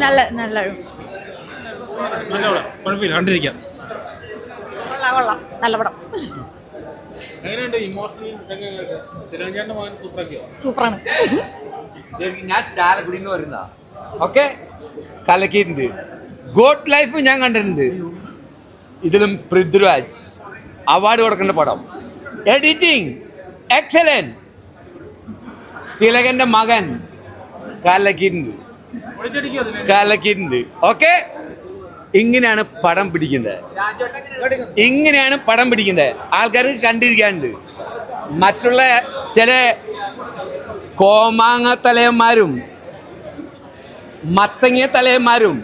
നല്ല നല്ല കുഴപ്പമില്ല, കണ്ടിരിക്കാം. കൊള്ളാം നല്ല പടം. സൂപ്പറാണ്. ഞാൻ ചാലക്കുടിന്ന് പറയുന്ന ഓക്കെ കലക്കിയിട്ടുണ്ട്. ഗോഡ് ലൈഫ് ഞാൻ കണ്ടിട്ടുണ്ട്. ഇതിലും പൃഥ്വിരാജ് അവാർഡ് കൊടുക്കേണ്ട പടം. Editing excellent. തിലകന്റെ മകൻ കലക്കിയിട്ടുണ്ട്. ഓക്കെ, ഇങ്ങനെയാണ് പടം പിടിക്കേണ്ടത്. ആൾക്കാർക്ക് കണ്ടിരിക്കാനുണ്ട്. മറ്റുള്ള ചില കോമാങ്ങ തലയന്മാരും മത്തങ്ങിയ തലയന്മാരും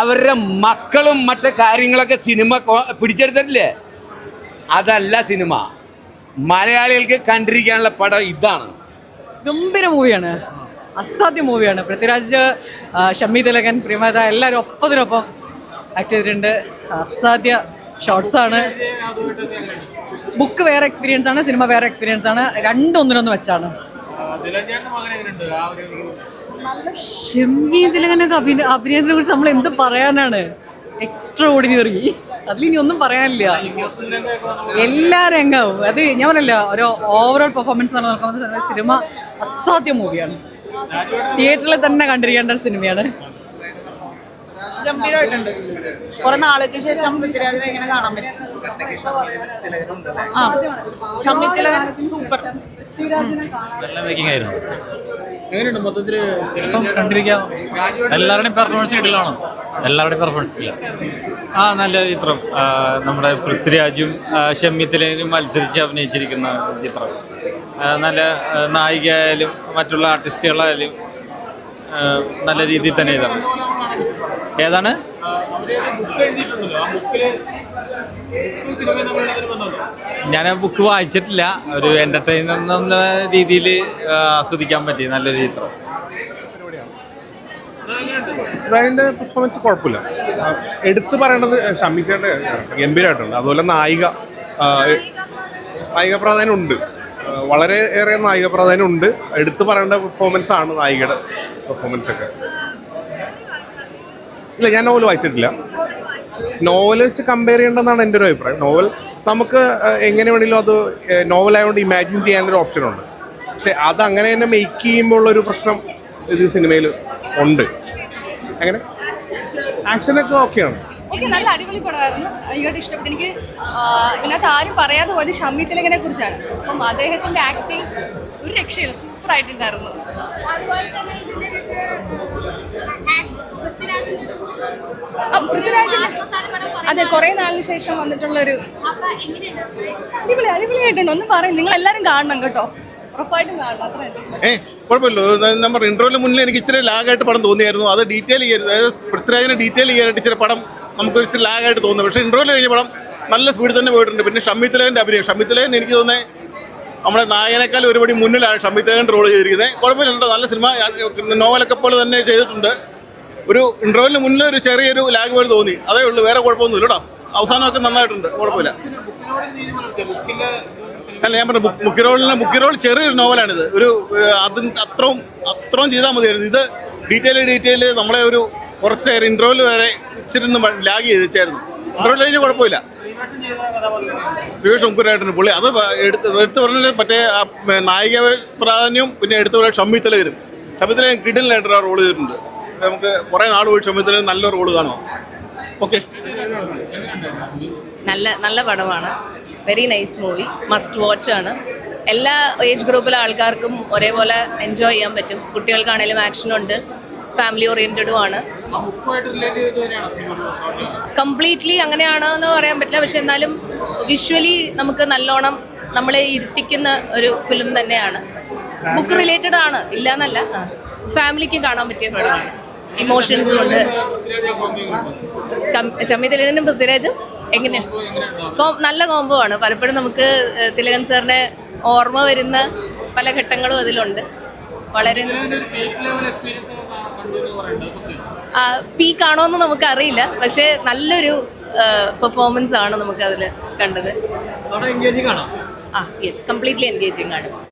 അവരുടെ മക്കളും മറ്റു കാര്യങ്ങളൊക്കെ സിനിമ പിടിച്ചെടുത്തിട്ടില്ലേ, അതല്ല സിനിമ. മലയാളികൾക്ക് കണ്ടിരിക്കാനുള്ള പടം ഇതാണ്. ഗംഭീര മൂവിയാണ്, അസാധ്യ മൂവിയാണ്. പൃഥ്വിരാജ്, ഷമ്മി തിലകൻ, പ്രിയമത എല്ലാവരും ഒപ്പത്തിനൊപ്പം ആക്ട് ചെയ്തിട്ടുണ്ട്. അസാധ്യ ഷോർട്സാണ്. ബുക്ക് വേറെ എക്സ്പീരിയൻസ് ആണ്, സിനിമ വേറെ എക്സ്പീരിയൻസ് ആണ്. രണ്ടും ഒന്നിനൊന്ന് വെച്ചാണ്. നല്ല ഷമ്മി തിലകനൊക്കെ അഭിനയത്തിനെ കുറിച്ച് നമ്മൾ എന്ത് പറയാനാണ്. എക്സ്ട്രാ ഓർഡിനറി, അതിലിനി ഒന്നും പറയാനില്ല. എല്ലാ രംഗവും അത് ഞാൻ പറഞ്ഞില്ല, ഒരു ഓവറോൾ പെർഫോമൻസ് ആണ് നോക്കുന്നത്. സിനിമ അസാധ്യ മൂവിയാണ്. തിയേറ്ററിൽ തന്നെ കണ്ടിരിക്കേണ്ട സിനിമയാണ്. ഗംഭീരമായിട്ടുണ്ട്. കുറെ നാളുകൾക്ക് ശേഷം പൃഥ്വിരാജിനെ ഇങ്ങനെ കാണാൻ പറ്റും. ആ ഷമ്മി തിലകൻ സൂപ്പർ. നല്ല മേക്കിംഗ് ആയിരുന്നു. കണ്ടിരിക്കാം. എല്ലാവരുടെയും പെർഫോമൻസ് കിട്ടില്ലാണ്. നല്ല ചിത്രം. നമ്മുടെ പൃഥ്വിരാജും ഷമ്മി തിലകനും മത്സരിച്ച് അഭിനയിച്ചിരിക്കുന്ന ചിത്രം. നല്ല നായികയായാലും മറ്റുള്ള ആർട്ടിസ്റ്റുകളായാലും നല്ല രീതിയിൽ തന്നെ ഇതാണ്. ഏതാണ് ഞാൻ ബുക്ക് വായിച്ചിട്ടില്ല. ഒരു എന്റർടൈനർ എന്ന രീതിയിൽ ആസ്വദിക്കാൻ പറ്റി നല്ലൊരു ചിത്രം. പൃഥ്വിരാജിന്റെ പെർഫോമൻസ് കുഴപ്പമില്ല. എടുത്തു പറയേണ്ടത് ഷമ്മീസയുടെ ഗംഭീരമായിട്ടുണ്ട്. അതുപോലെ നായിക പ്രാധാന്യം ഉണ്ട്, വളരെ ഏറെ നായിക പ്രാധാന്യം ഉണ്ട്. എടുത്തു പറയേണ്ട പെർഫോമൻസ് ആണ് നായികയുടെ പെർഫോമൻസ് ഒക്കെ. ഇല്ല, ഞാൻ നോവൽ വായിച്ചിട്ടില്ല. നോവൽ വെച്ച് കമ്പയർ ചെയ്യേണ്ടതെന്നാണ് എൻ്റെ ഒരു അഭിപ്രായം. നോവൽ നമുക്ക് എങ്ങനെ വേണമെങ്കിലും അത് നോവലായതുകൊണ്ട് ഇമാജിൻ ചെയ്യാനൊരു ഓപ്ഷനുണ്ട്. പക്ഷെ അത് അങ്ങനെ തന്നെ മേക്ക് ചെയ്യുമ്പോൾ ഉള്ളൊരു പ്രശ്നം ഇത് സിനിമയിൽ ഉണ്ട്. അങ്ങനെ ആക്ഷനൊക്കെ ഓക്കെയാണ്. നല്ല അടിപൊളി പടമായിരുന്നു. ഭയങ്കരമായിട്ട് ഇഷ്ടപ്പെട്ടു. എനിക്ക് ഇതിനകത്ത് ആരും പറയാതെ പോയത് ഷമ്മി തിലകനെ കുറിച്ചാണ്. അപ്പം അദ്ദേഹത്തിൻ്റെ ആക്ടിങ് ഒരു രക്ഷയില്ല, സൂപ്പർ ആയിട്ടുണ്ടായിരുന്നു. അതുപോലെ തന്നെ പൃഥ്വിരാജിന്റെ അതെ കുറെ നാളിന് ശേഷം വന്നിട്ടുള്ളൊരു അടിപൊളിയായിട്ടുണ്ട്. ഒന്നും പറയും, നിങ്ങൾ എല്ലാവരും കാണണം കേട്ടോ, ഉറപ്പായിട്ടും കാണണം. അത്ര കുഴപ്പമില്ല. നമ്മൾ ഇന്റർവ്യൂവിന് മുന്നിൽ എനിക്ക് ഇച്ചിരി ലാഗായിട്ട് പടം തോന്നിയായിരുന്നു. അത് ഡീറ്റെയിൽ ചെയ്യാൻ, അതായത് പൃഥ്വിരാജിനെ ഡീറ്റെയിൽ ചെയ്യാനായിട്ട് ഇച്ചിരി പടം നമുക്ക് ഇച്ചിരി ലാഗായിട്ട് തോന്നുന്നു. പക്ഷേ ഇന്റർവ്യൂവിൽ കഴിഞ്ഞ പടം നല്ല സ്പീഡിൽ തന്നെ പോയിട്ടുണ്ട്. പിന്നെ ഷമ്മി തിലകൻ്റെ അഭിനയം, ഷമ്മി തിലകൻ എനിക്ക് തോന്നുന്നത് നമ്മുടെ നായകനേക്കാൾ ഒരുപടി മുന്നിലാണ് ഷമ്മി തിലകൻ റോൾ ചെയ്തിരിക്കുന്നത്. കുഴപ്പമില്ല, നല്ല സിനിമ. നോവലൊക്കെ പോലെ തന്നെ ചെയ്തിട്ടുണ്ട്. ഒരു ഇന്റർവ്യൂവിന് മുന്നിൽ ഒരു ചെറിയൊരു ലാഗ് പോലെ തോന്നി, അതേ ഉള്ളൂ. വേറെ കുഴപ്പമൊന്നുമില്ല കേട്ടോ. അവസാനമൊക്കെ നന്നായിട്ടുണ്ട്, കുഴപ്പമില്ല. അല്ല, ഞാൻ പറഞ്ഞു മുക്കിറോൾ ചെറിയൊരു നോവലാണിത്. ഒരു അതിന് അത്രയും ചെയ്താൽ മതിയായിരുന്നു. ഇത് ഡീറ്റെയിൽ നമ്മളെ ഒരു കുറച്ച് നേരം ഇന്റർവ്യൂവിൽ വരെ ഇച്ചിരി ലാഗ് ചെയ്ത് വെച്ചായിരുന്നു. ഇന്റർവ്യൂവിൽ കഴിഞ്ഞാൽ കുഴപ്പമില്ല. ശ്രീവേഷ് മുക്കുരായിട്ടുണ്ട് പുള്ളി. അത് എടുത്ത് പറഞ്ഞാൽ മറ്റേ നായിക പ്രാധാന്യവും പിന്നെ എടുത്തു പറയാൻ ഷമ്മി തിലകനും കിടിലായിട്ട് ആ റോൾ ചെയ്തിട്ടുണ്ട്. നമുക്ക് കുറേ നാൾ പോയി ഷമ്മി തിലകൻ നല്ല റോള് കാണുമോ. ഓക്കെ, നല്ല പടമാണ്. Very nice movie, must watch ആണ്. എല്ലാ ഏജ് ഗ്രൂപ്പിലെ ആൾക്കാർക്കും ഒരേപോലെ എൻജോയ് ചെയ്യാൻ പറ്റും. കുട്ടികൾക്കാണേലും ആക്ഷനുണ്ട്, ഫാമിലി ഓറിയൻറ്റഡും ആണ്. കംപ്ലീറ്റ്ലി അങ്ങനെയാണെന്ന് പറയാൻ പറ്റില്ല, പക്ഷെ എന്നാലും വിഷ്വലി നമുക്ക് നല്ലോണം നമ്മളെ ഇരുത്തിക്കുന്ന ഒരു ഫിലിം തന്നെയാണ്. ബുക്ക് റിലേറ്റഡ് ആണ്, ഇല്ലയെന്നല്ല. ഫാമിലിക്ക് കാണാൻ പറ്റിയ പടമാണ്. ഇമോഷൻസും ഉണ്ട്. ഷമ്മി തിലകനും പൃഥ്വിരാജും എങ്ങനെയാണ് നല്ല കോംബോ ആണ്. പലപ്പോഴും നമുക്ക് തിലകൻ സാറിനെ ഓർമ്മ വരുന്ന പല ഘട്ടങ്ങളും അതിലുണ്ട്. വളരെ പീക്കാണോ എന്ന് നമുക്കറിയില്ല, പക്ഷെ നല്ലൊരു പെർഫോമൻസ് ആണ് നമുക്ക് അതിൽ കണ്ടത്. യെസ്, കംപ്ലീറ്റ്ലി എൻഗേജിങ് ആണ്.